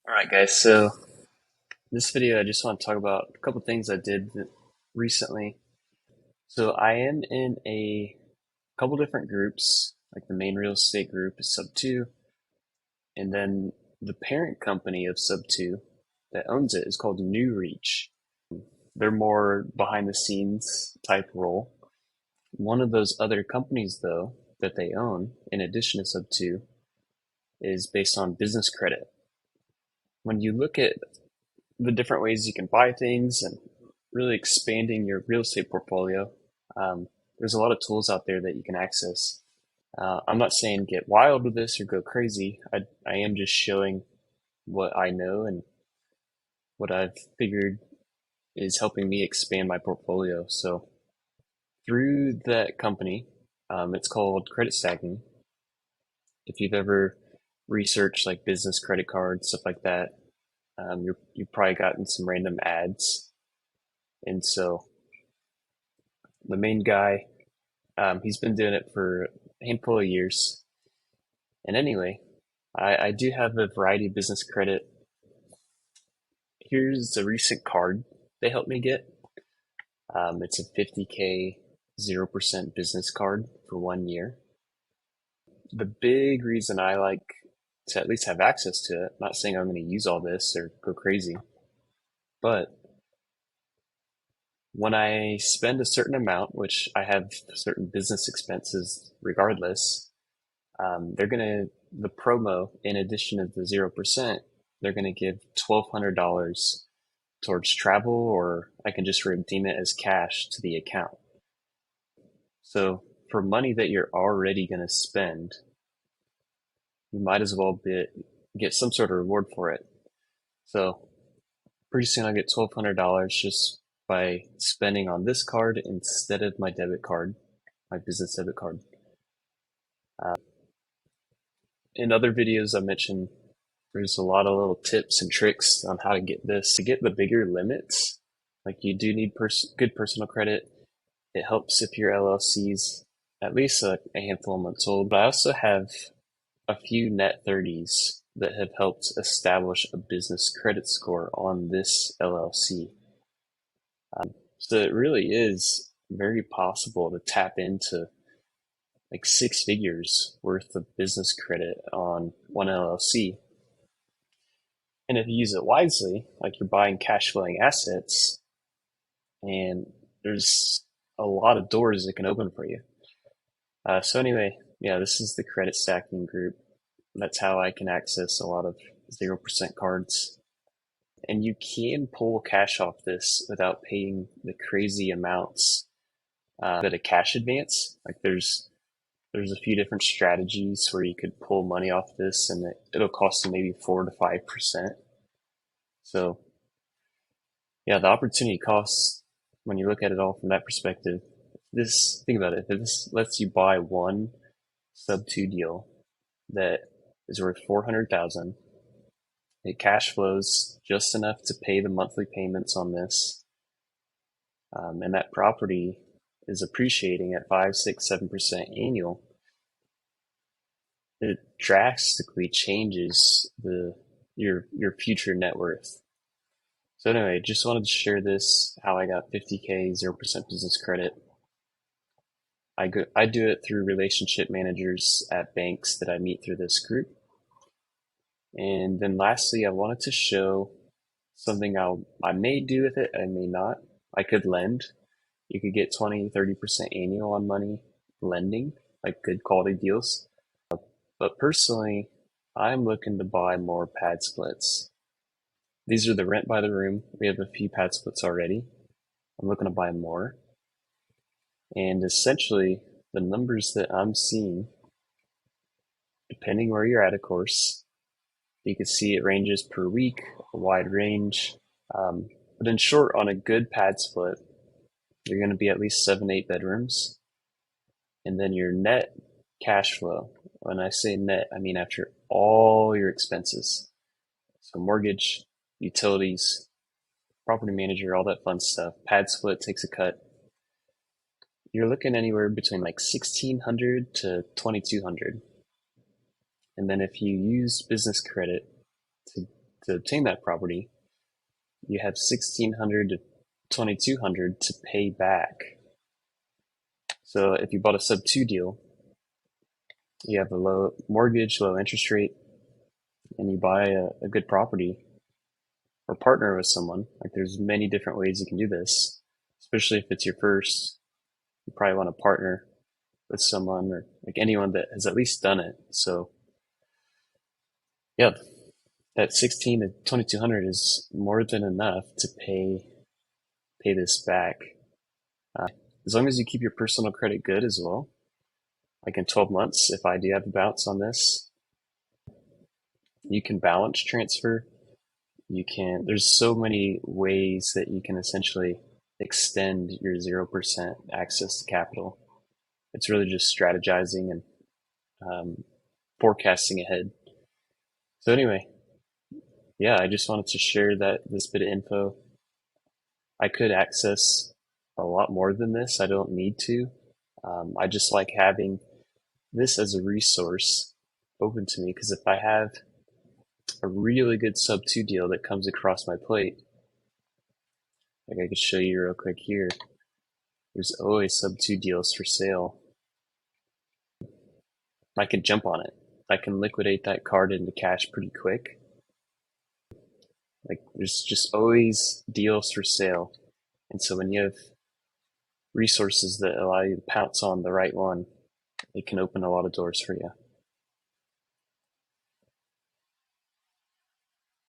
Alright guys, so this video I just want to talk about a couple things I did recently. So I am in a couple different groups, like the main real estate group is SubTo, and then the parent company of SubTo that owns it is called New Reach. They're more behind the scenes type role. One of those other companies though that they own, in addition to SubTo, is based on business credit. When you look at the different ways you can buy things and really expanding your real estate portfolio. There's a lot of tools out there that you can access. I'm not saying get wild with this or go crazy. I am just showing what I know and what I've figured is helping me expand my portfolio. So through that company, it's called credit stacking. If you've ever researched like business credit cards, stuff like that, you've probably gotten some random ads. And so the main guy, he's been doing it for a handful of years. And anyway, I do have a variety of business credit. Here's a recent card they helped me get. It's a 50K 0% business card for 1 year. The big reason I like to at least have access to it, not saying I'm going to use all this or go crazy, but when I spend a certain amount, which I have certain business expenses regardless, the promo, in addition to the 0%, they're gonna give $1,200 towards travel, or I can just redeem it as cash to the account. So for money that you're already gonna spend, you might as well get some sort of reward for it. So pretty soon I'll get $1,200 just by spending on this card instead of my debit card, my business debit card. In other videos, I mentioned there's a lot of little tips and tricks on how to get this. To get the bigger limits, like you do need good personal credit. It helps if your LLC's at least a handful of months old. But I also have a few net 30s that have helped establish a business credit score on this LLC. So it really is very possible to tap into like 6 figures worth of business credit on one LLC. And if you use it wisely, like you're buying cash flowing assets, and there's a lot of doors it can open for you. So anyway, yeah, this is the credit stacking group. That's how I can access a lot of 0% cards. And you can pull cash off this without paying the crazy amounts that a cash advance. Like there's a few different strategies where you could pull money off this, and it'll cost you maybe 4 to 5%. So yeah, the opportunity costs, when you look at it all from that perspective, think about it. If this lets you buy one SubTo deal that is worth 400,000, it cash flows just enough to pay the monthly payments on this, and that property is appreciating at 5, 6, 7% annual. It drastically changes your future net worth. So anyway, just wanted to share this, how I got 50K 0% business credit. I do it through relationship managers at banks that I meet through this group. And then lastly, I wanted to show something I may do with it, I may not. I could lend. You could get 20, 30% annual on money lending, like good quality deals. But personally, I'm looking to buy more PadSplits. These are the rent by the room. We have a few PadSplits already. I'm looking to buy more. And essentially, the numbers that I'm seeing, depending where you're at, of course, you can see it ranges per week, a wide range. But in short, on a good PadSplit, you're going to be at least 7, 8 bedrooms. And then your net cash flow, when I say net, I mean after all your expenses. So mortgage, utilities, property manager, all that fun stuff. PadSplit takes a cut. You're looking anywhere between like 1,600 to 2,200. And then if you use business credit to to obtain that property, you have 1,600 to 2,200 to pay back. So if you bought a sub-2 deal, you have a low mortgage, low interest rate, and you buy a good property or partner with someone. Like there's many different ways you can do this, especially if it's your first. You probably want to partner with someone or like anyone that has at least done it. So yeah, that 16 to 2,200 is more than enough to pay this back. As long as you keep your personal credit good as well. Like in 12 months, if I do have a bounce on this, you can balance transfer. There's so many ways that you can essentially extend your 0% access to capital. It's really just strategizing and forecasting ahead. So anyway, yeah, I just wanted to share this bit of info. I could access a lot more than this. I don't need to. I just like having this as a resource open to me, because if I have a really good sub-2 deal that comes across my plate, like I could show you real quick here, there's always sub-2 deals for sale. I can jump on it. I can liquidate that card into cash pretty quick. Like there's just always deals for sale. And so when you have resources that allow you to pounce on the right one, it can open a lot of doors for you.